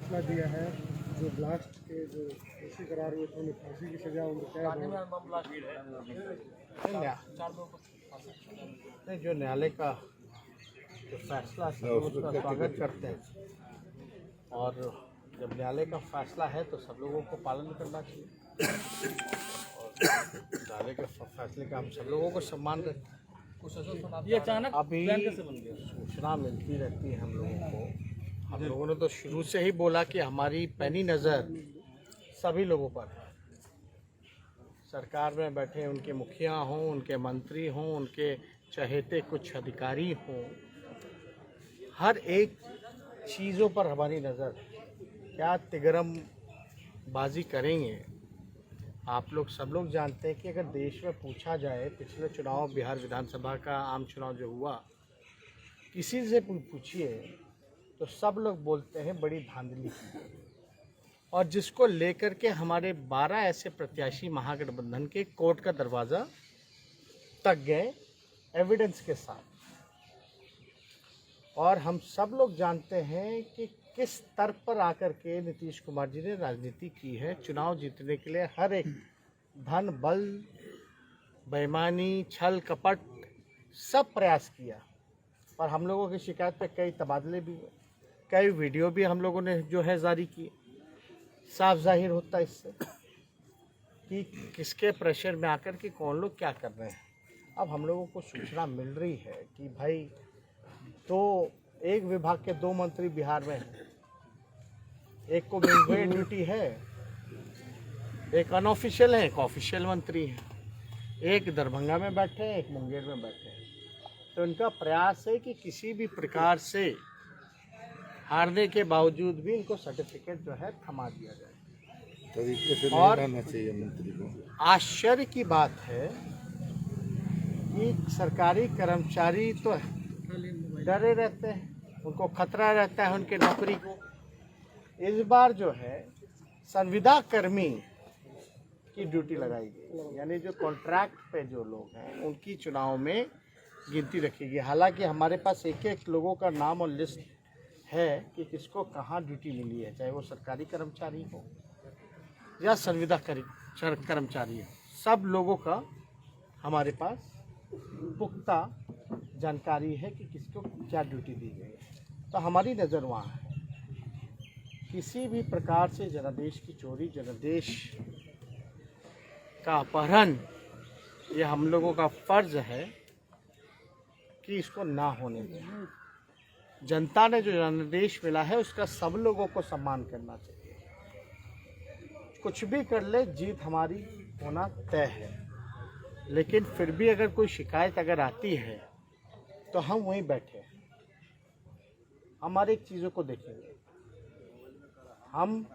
फैसला दिया है जो ब्लास्ट के जो दोषी करार हुए थे उन्हें फांसी की सजा उम्र नहीं, जो न्यायालय का जो फैसला है उसका स्वागत करते हैं, और जब न्यायालय का फैसला है तो सब लोगों को पालन करना चाहिए, और न्यायालय के फैसले का हम सब लोगों को सम्मान देते हैं। ये अचानक अभी सूचना मिलती रहती है हम लोगों को। हम लोगों ने तो शुरू से ही बोला कि हमारी पैनी नज़र सभी लोगों पर है। सरकार में बैठे उनके मुखिया हों, उनके मंत्री हों, उनके चहेते कुछ अधिकारी हों, हर एक चीज़ों पर हमारी नज़र है। क्या तिगरम बाजी करेंगे? आप लोग सब लोग जानते हैं कि अगर देश में पूछा जाए, पिछले चुनाव बिहार विधानसभा का आम चुनाव जो हुआ, किसी से पूछिए तो सब लोग बोलते हैं बड़ी धांधली की, और जिसको लेकर के हमारे 12 ऐसे प्रत्याशी महागठबंधन के कोर्ट का दरवाज़ा तक गए एविडेंस के साथ। और हम सब लोग जानते हैं कि किस स्तर पर आकर के नीतीश कुमार जी ने राजनीति की है। चुनाव जीतने के लिए हर एक धन, बल, बेईमानी, छल कपट सब प्रयास किया, पर हम लोगों की शिकायत पे कई तबादले भी हुए, कई वीडियो भी हम लोगों ने जो है जारी किए। साफ जाहिर होता है इससे कि किसके प्रेशर में आकर के कौन लोग क्या कर रहे हैं। अब हम लोगों को सूचना मिल रही है कि भाई एक विभाग के 2 मंत्री बिहार में हैं, एक को मिलवे ड्यूटी है, एक अनऑफिशियल है, एक ऑफिशियल मंत्री है, एक दरभंगा में बैठे हैं, एक मुंगेर में बैठे हैं। तो इनका प्रयास है कि किसी भी प्रकार से हारने के बावजूद भी इनको सर्टिफिकेट जो है थमा दिया जाए। तरीके से नहीं और रहना चाहिए मंत्री को। आश्चर्य की बात है कि सरकारी कर्मचारी तो डरे रहते हैं, उनको खतरा रहता है उनके नौकरी को। इस बार जो है संविदा कर्मी की ड्यूटी लगाई गई, यानी जो कॉन्ट्रैक्ट पे जो लोग हैं उनकी चुनाव में गिनती रखी गई। हालांकि हमारे पास एक एक लोगों का नाम और लिस्ट है कि किसको कहाँ ड्यूटी मिली है, चाहे वो सरकारी कर्मचारी हो या संविदा कर्मचारी हो। सब लोगों का हमारे पास पुख्ता जानकारी है कि किसको क्या ड्यूटी दी गई है। तो हमारी नज़र वहाँ है। किसी भी प्रकार से जनादेश की चोरी, जनादेश का अपहरण, ये हम लोगों का फर्ज है कि इसको ना होने दें। जनता ने जो जनादेश मिला है उसका सब लोगों को सम्मान करना चाहिए। कुछ भी कर ले, जीत हमारी होना तय है, लेकिन फिर भी अगर कोई शिकायत अगर आती है तो हम वहीं बैठे हैं, हमारे एक चीज़ों को देखेंगे। हम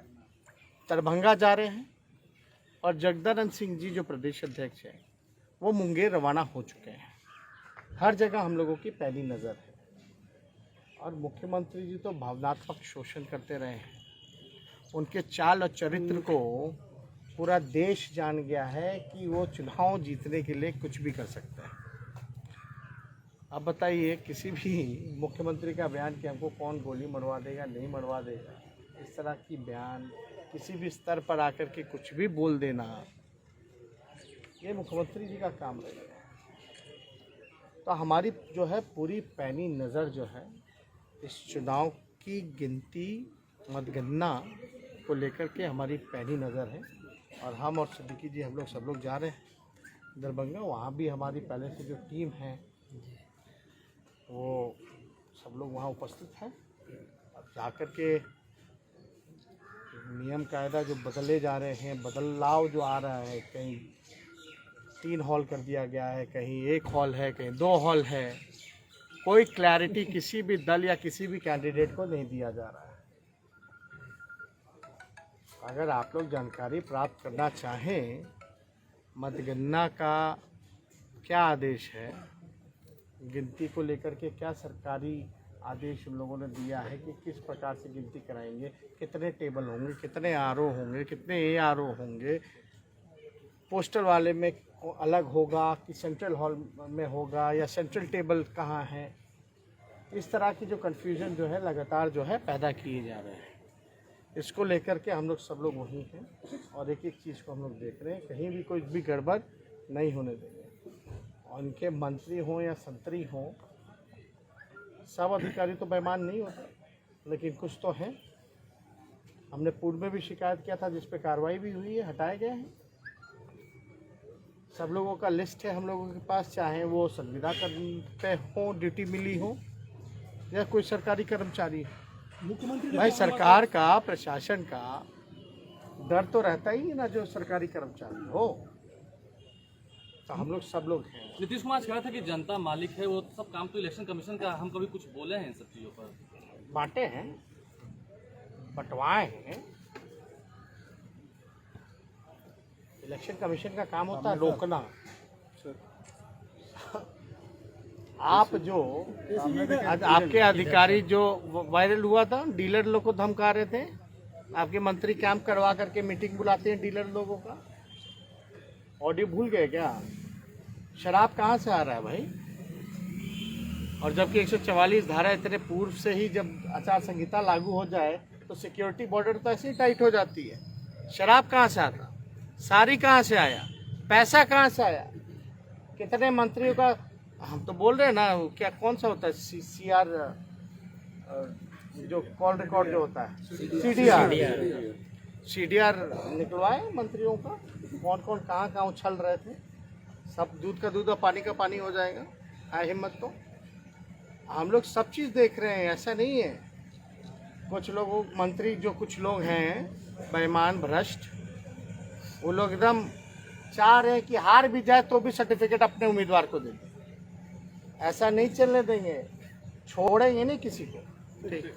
दरभंगा जा रहे हैं और जगदानंद सिंह जी जो प्रदेश अध्यक्ष हैं वो मुंगेर रवाना हो चुके हैं। हर जगह हम लोगों की पहली नज़र है, और मुख्यमंत्री जी तो भावनात्मक शोषण करते रहे हैं। उनके चाल और चरित्र को पूरा देश जान गया है कि वो चुनाव जीतने के लिए कुछ भी कर सकते हैं। अब बताइए, किसी भी मुख्यमंत्री का बयान कि हमको कौन गोली मरवा देगा, नहीं मरवा देगा, इस तरह की बयान किसी भी स्तर पर आकर के कुछ भी बोल देना, ये मुख्यमंत्री जी का काम रहेगा। तो हमारी जो है पूरी पैनी नज़र जो है इस चुनाव की गिनती, मतगणना को लेकर के हमारी पैनी नज़र है। और हम और सिद्दीकी जी हम लोग सब लोग जा रहे हैं दरभंगा। वहाँ भी हमारी पहले से जो टीम है वो सब लोग वहाँ उपस्थित हैं। अब जाकर के नियम कायदा जो बदले जा रहे हैं, बदलाव जो आ रहा है, कहीं 3 हॉल कर दिया गया है, कहीं 1 हॉल है, कहीं 2 हॉल है, कोई क्लैरिटी किसी भी दल या किसी भी कैंडिडेट को नहीं दिया जा रहा है। अगर आप लोग जानकारी प्राप्त करना चाहें मतगणना का क्या आदेश है, गिनती को लेकर के क्या सरकारी आदेश हम लोगों ने दिया है कि किस प्रकार से गिनती कराएंगे, कितने टेबल होंगे, कितने आरओ होंगे, कितने एआरओ होंगे, पोस्टल वाले में अलग होगा कि सेंट्रल हॉल में होगा, या सेंट्रल टेबल कहाँ है, इस तरह की जो कन्फ्यूजन जो है लगातार जो है पैदा किए जा रहे हैं। इसको लेकर के हम लोग सब लोग वहीं हैं और एक एक चीज़ को हम लोग देख रहे हैं, कहीं भी कोई भी गड़बड़ नहीं होने देंगे। और उनके मंत्री हों या संतरी हों, सब अधिकारी तो बेईमान नहीं होते, लेकिन कुछ तो हैं। हमने पूर्व में भी शिकायत किया था, जिस पे कार्रवाई भी हुई है, हटाए गए हैं। सब लोगों का लिस्ट है हम लोगों के पास, चाहे वो संविदा पे हो, ड्यूटी मिली हो, या कोई सरकारी कर्मचारी हो। मुख्यमंत्री भाई सरकार का, प्रशासन का डर तो रहता ही है ना, जो सरकारी कर्मचारी हो। तो हम लोग सब लोग हैं। नीतीश कुमार कहा था कि जनता मालिक है, वो सब काम तो इलेक्शन कमीशन का, हम कभी कुछ बोले हैं इन सब चीज़ों पर? बांटे हैं, बंटवाए हैं। इलेक्शन कमीशन का काम होता है रोकना। आप जो आपके अधिकारी जो वायरल हुआ था, डीलर लोग को धमका रहे थे, आपके मंत्री कैंप करवा करके मीटिंग बुलाते हैं डीलर लोगों का। ऑडियो भूल गए क्या? शराब कहाँ से आ रहा है भाई? और जबकि 144 धारा इतने पूर्व से ही जब आचार संहिता लागू हो जाए तो सिक्योरिटी बॉर्डर तो ऐसे ही टाइट हो जाती है। शराब कहाँ से आता? सारी कहाँ से आया? पैसा कहाँ से आया? कितने मंत्रियों का, हम तो बोल रहे हैं ना, क्या कौन सा होता है सीआर, जो कॉल रिकॉर्ड जो होता है, सीडीआर निकलवाए मंत्रियों का, कौन कौन कहाँ कहाँ उछल रहे थे। सब दूध का दूध और पानी का पानी हो जाएगा। है हिम्मत तो। हम लोग सब चीज़ देख रहे हैं, ऐसा नहीं है। कुछ लोग मंत्री, जो कुछ लोग हैं बेईमान भ्रष्ट, वो लोग एकदम चाह रहे हैं कि हार भी जाए तो भी सर्टिफिकेट अपने उम्मीदवार को दे दें। ऐसा नहीं चलने देंगे, छोड़ेंगे नहीं किसी को। ठीक।